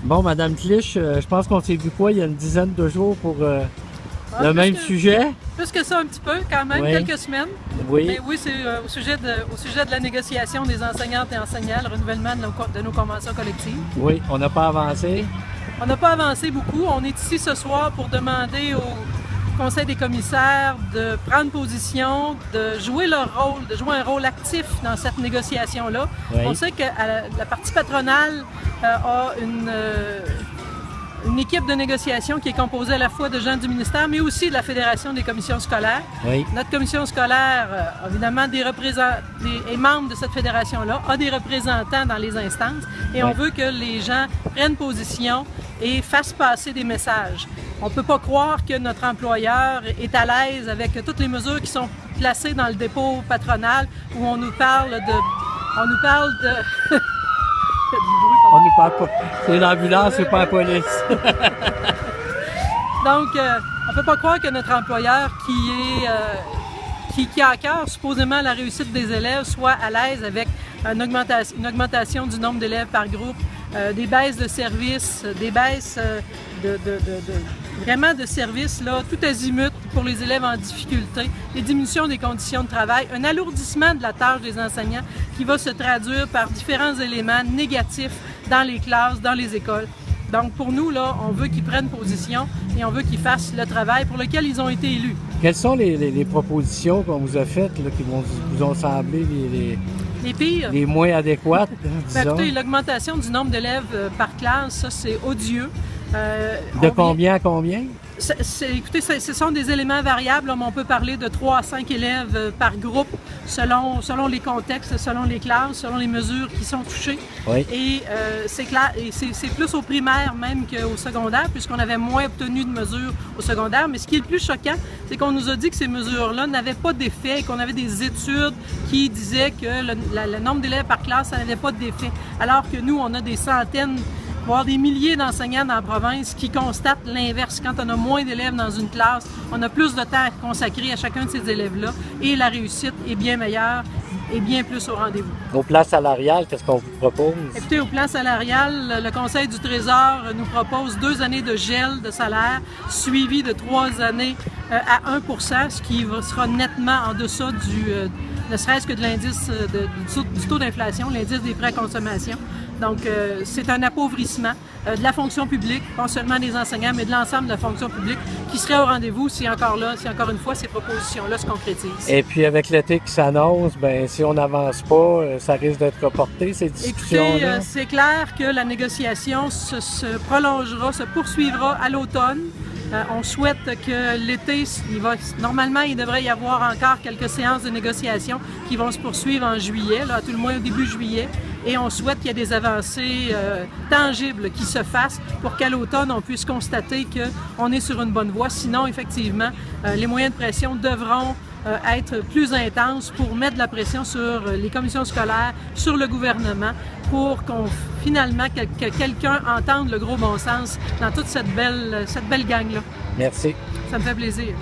Bon, Madame Clich, je pense qu'on s'est vu quoi il y a une dizaine de jours pour le même sujet? Plus que ça un petit peu, quand même, oui. Quelques semaines. Oui. Mais oui, c'est au sujet de la négociation des enseignantes et enseignants, le renouvellement de nos conventions collectives. Oui, on n'a pas avancé. On n'a pas avancé beaucoup. On est ici ce soir pour demander au Conseil des commissaires de prendre position, de jouer leur rôle, de jouer un rôle actif dans cette négociation-là. Oui. On sait que la partie patronale a une équipe de négociation qui est composée à la fois de gens du ministère, mais aussi de la Fédération des commissions scolaires. Oui. Notre commission scolaire, évidemment, est membre de cette fédération-là, a des représentants dans les instances, et oui. on veut que les gens prennent position et fassent passer des messages. On ne peut pas croire que notre employeur est à l'aise avec toutes les mesures qui sont placées dans le dépôt patronal, où on nous parle de... On nous parle pas. C'est l'ambulance, c'est pas la police. Donc, on ne peut pas croire que notre employeur qui a à cœur supposément la réussite des élèves soit à l'aise avec une augmentation du nombre d'élèves par groupe, des baisses de services, des baisses vraiment de services, là, tout azimut pour les élèves en difficulté, des diminutions des conditions de travail, un alourdissement de la tâche des enseignants qui va se traduire par différents éléments négatifs dans les classes, dans les écoles. Donc pour nous, là, on veut qu'ils prennent position et on veut qu'ils fassent le travail pour lequel ils ont été élus. Quelles sont les propositions qu'on vous a faites là, qui vous ont semblé les pires? Les moins adéquates, disons? Écoutez, l'augmentation du nombre d'élèves par classe, ça c'est odieux. De combien à combien? Écoutez, ce sont des éléments variables. On peut parler de 3 à 5 élèves par groupe selon les contextes, selon les classes, selon les mesures qui sont touchées. Oui. Et c'est plus au primaire même qu'au secondaire, puisqu'on avait moins obtenu de mesures au secondaire. Mais ce qui est le plus choquant, c'est qu'on nous a dit que ces mesures-là n'avaient pas d'effet et qu'on avait des études qui disaient que le nombre d'élèves par classe, ça n'avait pas d'effet. Alors que nous, on a des centaines, voire des milliers d'enseignants dans la province qui constatent l'inverse. Quand on a moins d'élèves dans une classe, on a plus de temps à consacrer à chacun de ces élèves-là et la réussite est bien meilleure et bien plus au rendez-vous. Au plan salarial, qu'est-ce qu'on vous propose? Écoutez, au plan salarial, le Conseil du Trésor nous propose 2 années de gel de salaire, suivi de 3 années à 1 %, ce qui sera nettement en deçà ne serait-ce que de l'indice du taux d'inflation, l'indice des prix à consommation. Donc, c'est un appauvrissement de la fonction publique, pas seulement des enseignants, mais de l'ensemble de la fonction publique qui serait au rendez-vous si encore une fois, ces propositions-là se concrétisent. Et puis, avec l'été qui s'annonce, ben si on n'avance pas, ça risque d'être reporté, ces discussions-là? Écoutez, c'est clair que la négociation se prolongera, se poursuivra à l'automne. On souhaite que l'été, normalement, il devrait y avoir encore quelques séances de négociation qui vont se poursuivre en juillet, là, à tout le moins au début juillet. Et on souhaite qu'il y ait des avancées tangibles qui se fassent pour qu'à l'automne, on puisse constater qu'on est sur une bonne voie. Sinon, effectivement, les moyens de pression devront être plus intenses pour mettre de la pression sur les commissions scolaires, sur le gouvernement, pour finalement que quelqu'un entende le gros bon sens dans toute cette belle gang-là. Merci. Ça me fait plaisir.